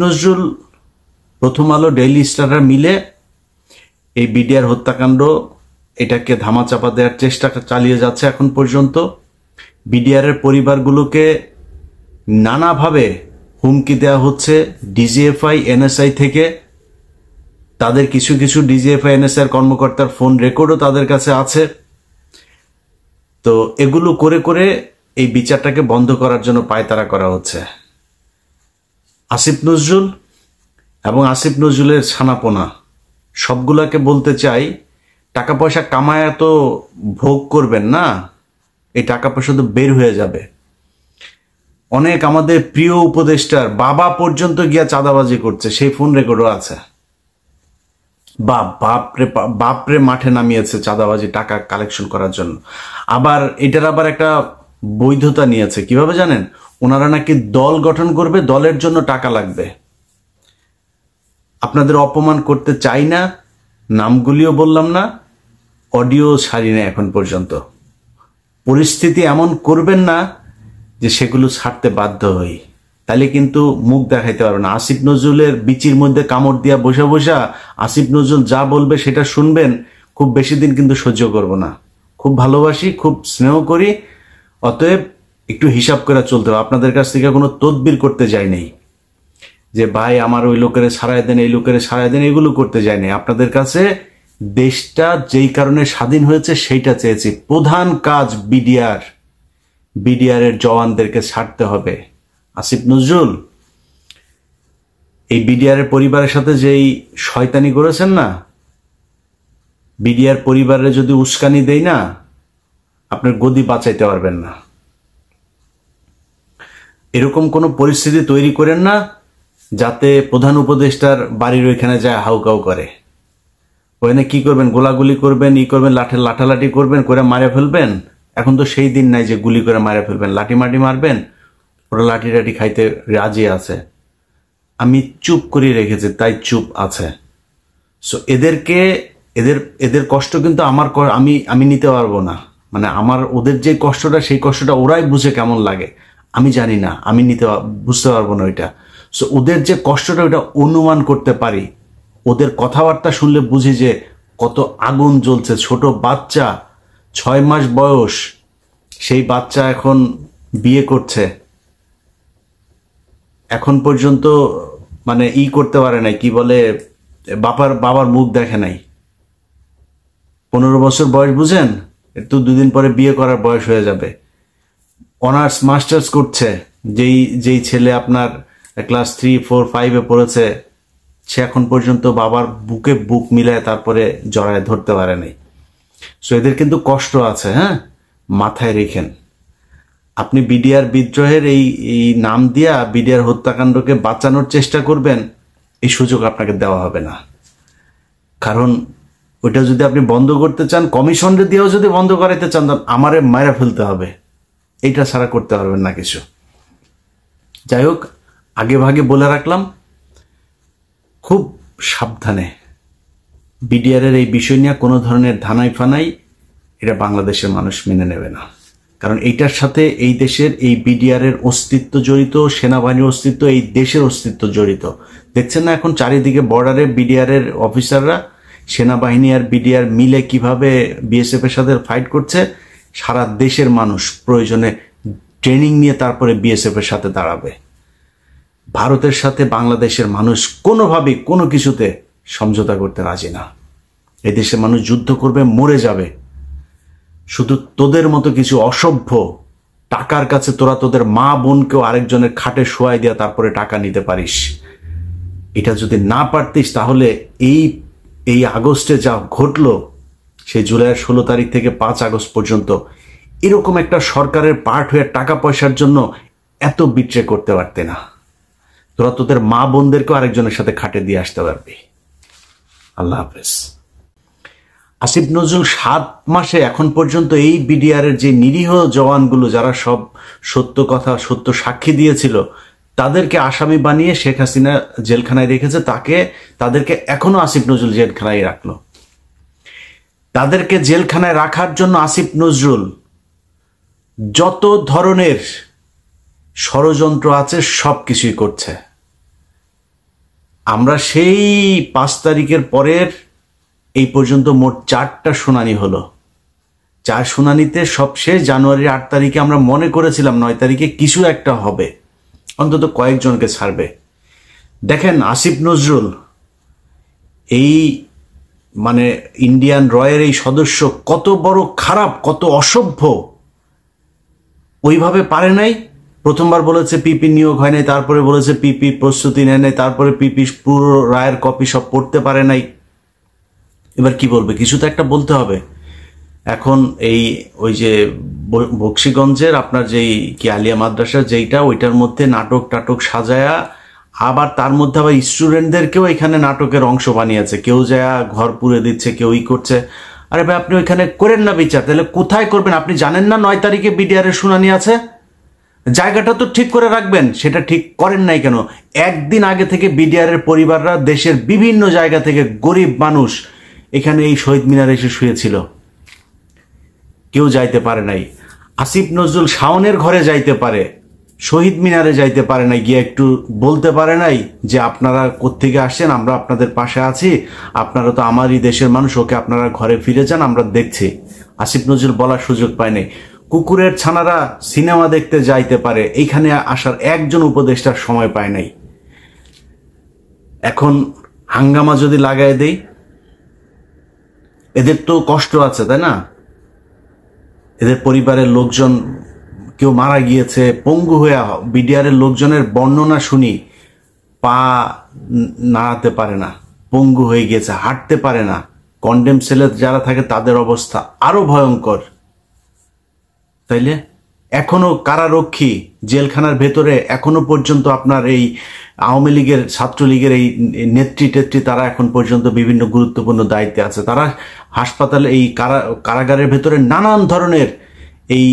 নজরুল, প্রথম আলো, ডেইলি স্টাররা মিলে এই বিডিআর হত্যাকাণ্ড এটাকে ধামাচাপা দেওয়ার চেষ্টা চালিয়ে যাচ্ছে। এখন পর্যন্ত বিডিআরের পরিবারগুলোকে নানাভাবে হুমকি দেওয়া হচ্ছে ডিজিএফআই, এনএসআই থেকে। তাদের কিছু কিছু ডিজিএফআই, এনএসআই কর্মকর্তার ফোন রেকর্ডও তাদের কাছে আছে। তো এগুলো করে করে এই বিচারটাকে বন্ধ করার জন্য পায়তারা করা হচ্ছে। আসিফ নজরুল এবং আসিফ নজরুলের ছানাপোনা সবগুলাকে বলতে চাই, টাকা পয়সা কামায় তো ভোগ করবেন না, এই টাকা পয়সা তো বের হয়ে যাবে। অনেক আমাদের প্রিয় উপদেষ্টার বাবা পর্যন্ত গিয়া চাঁদাবাজি করছে, সেই ফোন রেকর্ডও আছে। বাপরে মাঠে নামিয়েছে চাঁদাবাজি টাকা কালেকশন করার জন্য। আবার এটার আবার একটা বৈধতা নিয়েছে, কিভাবে জানেন? ওনারা নাকি দল গঠন করবে, দলের জন্য টাকা লাগবে। আপনাদের অপমান করতে চাই না, নামগুলিও বললাম না, অডিও ছাড়ি না এখন পর্যন্ত। পরিস্থিতি এমন করবেন না যে সেগুলো ছাড়তে বাধ্য হই, তাহলে কিন্তু মুখ দেখাইতে পারবে না। আসিফ নজরুলের বিচির মধ্যে কামড় দিয়া বসা বসা আসিফ নজরুল যা বলবে সেটা শুনবেন, খুব বেশি দিন কিন্তু সহ্য করব না। খুব ভালোবাসি, খুব স্নেহ করি, অতএব একটু হিসাব করে চলতে হবে। আপনাদের কাছ থেকে কোনো তদবির করতে যাই নেই যে ভাই আমার ওই লোকের ছাড়াই দেন, এই লোকের ছাড়াই দেন, এগুলো করতে যাই নাই। আপনাদের কাছে দেশটা যেই কারণে স্বাধীন হয়েছে সেইটা চেয়েছি। প্রধান কাজ বিডিআর এর জওয়ানদেরকে ছাড়তে হবে। আসিফ নজরুল এই বিডিআর এর পরিবারের সাথে যেই শয়তানি করেছেন না, বিডিআর পরিবারে যদি উস্কানি দেই না, আপনার গদি বাঁচাইতে পারবেন না। এরকম কোনো পরিস্থিতি তৈরি করেন না যাতে প্রধান উপদেষ্টার বাড়ির ওইখানে যায় হাউকাউ করে। ওখানে কি করবেন? গোলাগুলি করবেন, করবেন, লাঠালাঠি করবেন, করে মারে ফেলবেন। এখন তো সেই দিন নাই যে গুলি করে মারে ফেলবেন, লাঠি মাটি মারবেন। ওরা লাঠি টাঠি খাইতে রাজি আছে। আমি চুপ করে রেখেছি, তাই চুপ আছে। সো এদের কষ্ট কিন্তু আমি নিতে পারবো না। মানে ওদের যে কষ্টটা, সেই কষ্টটা ওরাই বুঝে কেমন লাগে আমি জানি না, আমি বুঝতে পারবো না ওইটা। সো ওদের যে কষ্টটা ওইটা অনুমান করতে পারি। ওদের কথাবার্তা শুনলে বুঝি যে কত আগুন জ্বলছে। ছোট বাচ্চা, 6 মাস বয়স, সেই বাচ্চা এখন বিয়ে করছে, এখন পর্যন্ত মানে করতে পারে নাই, কি বলে, বাবার মুখ দেখে নাই। 15 বছর বয়স, বুঝেন? একটু 2 দিন পরে বিয়ে করার বয়স হয়ে যাবে। অনার্স মাস্টার্স করছে, যেই ছেলে আপনার ক্লাস 3, 4, 5-এ পড়েছে, সে এখন পর্যন্ত বাবার বুকে বুক মিলায় তারপরে জড়ায় ধরতে পারে নাই। সো এদের কিন্তু কষ্ট আছে, হ্যাঁ, মাথায় রেখেন। আপনি বিডিআর বিদ্রোহের এই নাম দিয়া বিডিআর হত্যাকাণ্ডকে বাঁচানোর চেষ্টা করবেন, এই সুযোগ আপনাকে দেওয়া হবে না। কারণ ওইটা যদি আপনি বন্ধ করতে চান, কমিশনরে দিয়েও যদি বন্ধ করাইতে চান, আমারে মায়েরা ফেলতে হবে। এইটা ছাড়া করতে পারবেন না কিছু। যাই হোক, আগে ভাগে বলে রাখলাম, খুব সাবধানে। বিডিআরের এই বিষয় নিয়ে কোনো ধরনের ধানাই ফানাই এটা বাংলাদেশের মানুষ মেনে নেবে না। কারণ এইটার সাথে এই দেশের, এই বিডিআরের অস্তিত্ব জড়িত, সেনাবাহিনীর অস্তিত্ব, এই দেশের অস্তিত্ব জড়িত। দেখছেন না এখন চারিদিকে বর্ডারে বিডিআরের অফিসাররা, সেনাবাহিনী আর বিডিআর মিলে কিভাবে বিএসএফ এর সাথে ফাইট করছে। সারা দেশের মানুষ প্রয়োজনে ট্রেনিং নিয়ে তারপরে বিএসএফ এর সাথে দাঁড়াবে। ভারতের সাথে বাংলাদেশের মানুষ কোনোভাবেই কোনো কিছুতে সমঝোতা করতে রাজি না। এই দেশের মানুষ যুদ্ধ করবে, মরে যাবে। শুধু তোদের মতো কিছু অসভ্য টাকার কাছে তোরা তোদের মা বোনকেও আরেকজনের খাটে শোয়াই দিয়া তারপরে টাকা নিতে পারিস। এটা যদি না পারতিস, তাহলে এই আগস্টে যা ঘটলো, সেই জুলাইয়ের 16 তারিখ থেকে 5 আগস্ট পর্যন্ত, এরকম একটা সরকারের পার্ট হয়ে টাকা পয়সার জন্য এত বিট্রে করতে পারতে না। তোরা তোদের মা বোনদেরকেও আরেকজনের সাথে খাটে দিয়ে আসতে পারবি। আল্লাহ হাফেজ। আসিফ নজরুল 7 মাসে এখন পর্যন্ত এই বিডিআরের যে নিরীহ জওয়ানগুলো, যারা সব সত্য কথা, সত্য সাক্ষী দিয়েছিল, তাদেরকে আসামি বানিয়ে শেখ হাসিনা জেলখানায় রেখেছে। তাদেরকে এখনো আসিফ নজরুল জেলখানায় রাখলো। তাদেরকে জেলখানায় রাখার জন্য আসিফ নজরুল যত ধরনের ষড়যন্ত্র আছে সব কিছুই করছে। আমরা সেই 5 তারিখের পরের এই পর্যন্ত মোট 4টা শুনানি হলো। 4 শুনানিতে সবশেষ জানুয়ারির 8 তারিখে আমরা মনে করেছিলাম 9 তারিখে কিছু একটা হবে, অন্তত কয়েকজনকে ছাড়বে। দেখেন আসিফ নজরুল এই মানে ইন্ডিয়ান রয়ের এই সদস্য কত বড় খারাপ, কত অসভ্য, ওইভাবে পারে নাই। প্রথমবার বলেছে পিপি নিয়োগ হয় নাই, তারপরে বলেছে পিপি প্রস্তুতি নেয় নাই, তারপরে পিপি পুরো রায়ের কপি সব পড়তে পারে নাই। এবার কি বলবে? কিছু তো একটা বলতে হবে। এখন এই ওই যে বক্সিগঞ্জের আপনার যেই কি আলিয়া মাদ্রাসা যেইটা, ওইটার মধ্যে নাটক টাটক সাজায়া, আবার তার মধ্যে আবার স্টুডেন্টদেরকেও এখানে নাটকের অংশ বানিয়েছে। কেউ যায় ঘর পুড়ে দিচ্ছে, কেউ ই করছে। আরে ভাই, আপনি ওইখানে করেন না বিচার, তাহলে কোথায় করবেন? আপনি জানেন না 9 তারিখে বিডিআর এর শুনানি আছে? জায়গাটা তো ঠিক করে রাখবেন, সেটা ঠিক করেন নাই কেন? একদিন আগে থেকে বিডিআর এর পরিবাররা দেশের বিভিন্ন জায়গা থেকে গরিব মানুষ এখানে এই শহীদ মিনারে এসে শুয়েছিল, কেউ যাইতে পারে নাই। আসিফ নজরুল শাওনের ঘরে যাইতে পারে, শহীদ মিনারে যাইতে পারে নাই, গিয়ে একটু বলতে পারে নাই যে আপনারা কোত্থেকে আসছেন, আমরা আপনাদের পাশে আছি, আপনারা তো আমারই দেশের মানুষ, ওকে আপনারা ঘরে ফিরে যান, আমরা দেখছি। আসিফ নজরুল বলার সুযোগ পায় নাই। কুকুরের ছানারা সিনেমা দেখতে যাইতে পারে, এইখানে আসার একজন উপদেষ্টার সময় পায় নাই। এখন হাঙ্গামা যদি লাগাই দেই, এদের তো কষ্ট আছে, তাই না? এদের পরিবারের লোকজন কেউ মারা গিয়েছে, পঙ্গু হয়ে, বিডিআর এর লোকজনের বর্ণনা শুনি, পা নাড়াতে পারে না, পঙ্গু হয়ে গিয়েছে, হাঁটতে পারে না। কন্ডেম সেলে যারা থাকে তাদের অবস্থা আরো ভয়ঙ্কর। তাইলে এখনো কারারক্ষী জেলখানার ভেতরে এখনো পর্যন্ত আপনার এই আওয়ামী লীগের, ছাত্রলীগের এই নেত্রী টেত্রী তারা এখন পর্যন্ত বিভিন্ন গুরুত্বপূর্ণ দায়িত্বে আছে। তারা হাসপাতালে এই কারাগারের ভেতরে নানান ধরনের এই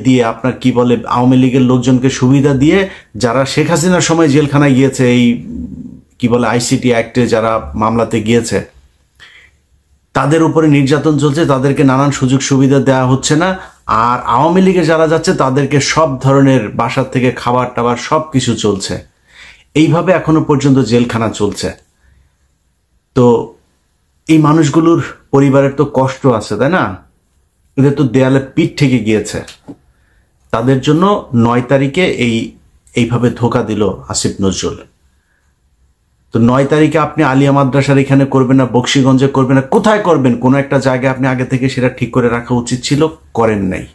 দিয়ে আপনার কি বলে আওয়ামী লীগের লোকজনকে সুবিধা দিয়ে, যারা শেখ হাসিনার সময় জেলখানায় গিয়েছে, এই কি বলে আইসিটি অ্যাক্টে যারা মামলাতে গিয়েছে, তাদের উপরে নির্যাতন চলছে, তাদেরকে নানান সুযোগ সুবিধা দেওয়া হচ্ছে না। আর আওয়ামী লীগে যারা যাচ্ছে তাদেরকে সব ধরনের বাসার থেকে খাবার টাবার সব কিছু চলছে। এইভাবে এখনো পর্যন্ত জেলখানা চলছে। তো এই মানুষগুলোর পরিবারের তো কষ্ট আছে, তাই না? এদের তো দেয়ালে পিঠ থেকে গিয়েছে। তাদের জন্য 9 তারিখে এইভাবে ধোকা দিল আসিফ নজরুল। তো 9 তারিখে আপনি আলিয়া মাদ্রাসার এখানে করবেন না, বক্সিগঞ্জে করবেন না, কোথায় করবেন? কোনো একটা জায়গায় আপনি আগে থেকে সেটা ঠিক করে রাখা উচিত ছিল, করেন নাই।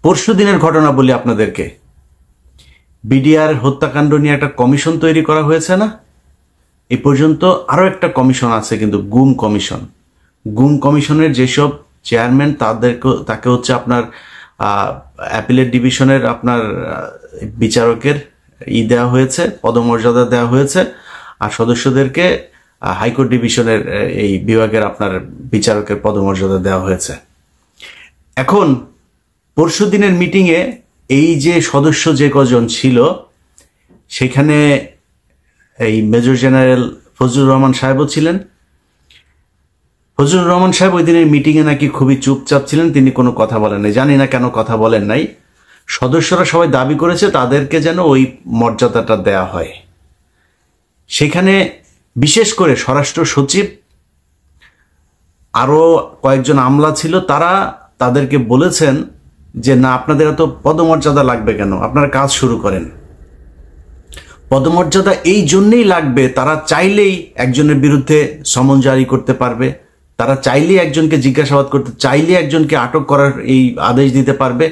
পরশু দিনের ঘটনা বলি আপনাদেরকে, বিডিআর হত্যাকাণ্ড নিয়ে একটা কমিশন তৈরি করা হয়েছে না? এই পর্যন্ত আরো একটা কমিশন আছে, কিন্তু গুম কমিশন। গুম কমিশনের যেসব চেয়ারম্যান তাকে হচ্ছে আপনার অ্যাপিলেট ডিভিশনের আপনার বিচারকের দেওয়া হয়েছে, পদমর্যাদা দেওয়া হয়েছে, আর সদস্যদেরকে হাইকোর্ট ডিভিশনের এই বিভাগের আপনার বিচারকের পদমর্যাদা দেওয়া হয়েছে। এখন পরশু দিনের মিটিংয়ে এই যে সদস্য যে কজন ছিল, সেখানে এই মেজর জেনারেল ফজলুর রহমান সাহেবও ছিলেন। ফজলুর রহমান সাহেব ওই দিনের মিটিংয়ে নাকি খুবই চুপচাপ ছিলেন, তিনি কোনো কথা বলেন নাই। জানি না কেন কথা বলেন নাই। সদস্যরা সবাই দাবি করেছে তাদেরকে যেন ওই মর্যাদাটা দেয়া হয়। সেখানে বিশেষ করে স্বরাষ্ট্র সচিব, আরো কয়েকজন আমলা ছিল, তারা তাদেরকে বলেছেন যে না, আপনাদের এত পদমর্যাদা লাগবে কেন, আপনারা কাজ শুরু করেন। পদমর্যাদা এই জন্যই লাগবে, তারা চাইলেই একজনের বিরুদ্ধে সমন জারি করতে পারবে, তারা চাইলেই একজনকে জিজ্ঞাসাবাদ করতে, চাইলে একজনকে আটক করার এই আদেশ দিতে পারবে,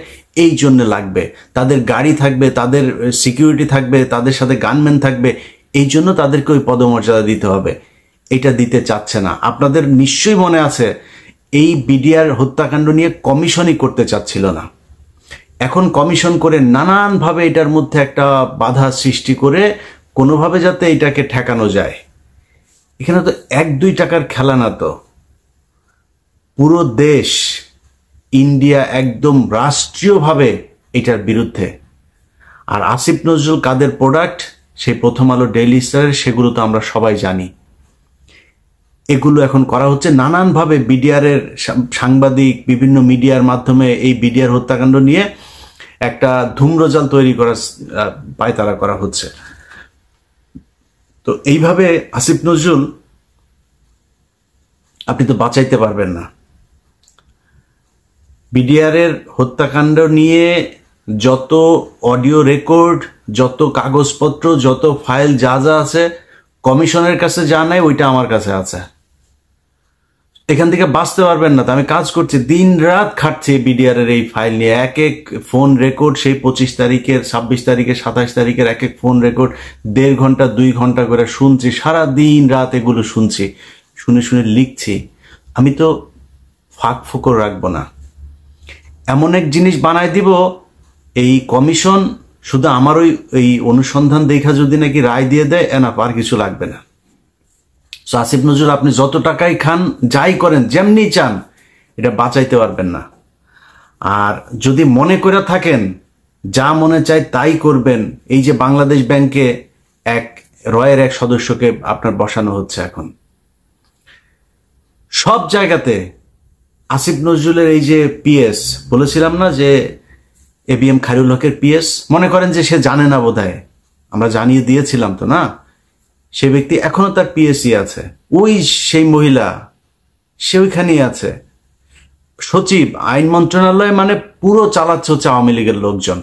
এই জন্য লাগবে। তাদের গাড়ি থাকবে, তাদের সিকিউরিটি থাকবে, তাদের সাথে গানম্যান থাকবে, এই জন্য তাদেরকে ওই পদমর্যাদা দিতে হবে। এটা দিতে চাচ্ছে না। আপনাদের নিশ্চয়ই মনে আছে, এই বিডিআর হত্যাকাণ্ড নিয়ে কমিশনই করতে চাচ্ছিল না। এখন কমিশন করে নানানভাবে এটার মধ্যে একটা বাধা সৃষ্টি করে কোনোভাবে যাতে এটাকে ঠেকানো যায়। এখানে তো 1-2 টাকার খেলা না, তো পুরো দেশ, ইন্ডিয়া একদম রাষ্ট্রীয়ভাবে এটার বিরুদ্ধে। আর আসিফ নজরুল কাদের প্রোডাক্ট, সেই প্রথম আলো, ডেইলি স্টারের, সেগুলো তো আমরা সবাই জানি। এগুলো এখন করা হচ্ছে নানানভাবে। বিডিআর এর সাংবাদিক বিভিন্ন মিডিয়ার মাধ্যমে এই বিডিআর হত্যাকাণ্ড নিয়ে একটা ধূম্রজাল তৈরি করার পায়তারা করা হচ্ছে। তো এইভাবে আসিফ নজরুল আপনি তো বাঁচাইতে পারবেন না। বিডিআর এর হত্যাকাণ্ড নিয়ে যত অডিও রেকর্ড, যত কাগজপত্র, যত ফাইল যা যা আছে, কমিশনের কাছে যা নাই ওইটা আমার কাছে আছে। এখান থেকে বাঁচতে পারবেন না। তো আমি কাজ করছি, দিন রাত খাটছি বিডিআর এর এই ফাইল নিয়ে। এক এক ফোন রেকর্ড, সেই 25 তারিখের, 26 তারিখের, 27 তারিখের এক এক ফোন রেকর্ড 1.5 ঘন্টা 2 ঘন্টা করে শুনছি, সারা দিন রাত এগুলো শুনছি, শুনে শুনে লিখছি। আমি তো ফাঁক ফোকর রাখবো না, এমন এক জিনিস বানায় দিব এই কমিশন শুধু আমার ওই অনুসন্ধান দেখা যদি নাকি রায় দিয়ে দেয়, এনাফ, আর কিছু লাগবে না। সো আসিফ নজরুল আপনি যত টাকাই খান, যাই করেন, যেমনি চান, এটা বাঁচাইতে পারবেন না। আর যদি মনে করে থাকেন যা মনে চায় তাই করবেন, এই যে বাংলাদেশ ব্যাংকে রয়ের এক সদস্যকে আপনার বসানো হচ্ছে এখন, সব জায়গাতে আসিফ নজরুলের এই যে পিএস, বলেছিলাম না যে ABM খায়রুল হকের পিএস, মনে করেন যে সে জানে না বোধহয়, আমরা জানিয়ে দিয়েছিলাম তো না, সে ব্যক্তি এখনো তার পিএসই আছে, সেই মহিলা সে ওইখানেই আছে। সচিব, আইন মন্ত্রণালয় মানে পুরো চালাচ্ছে হচ্ছে আওয়ামী লীগের লোকজন।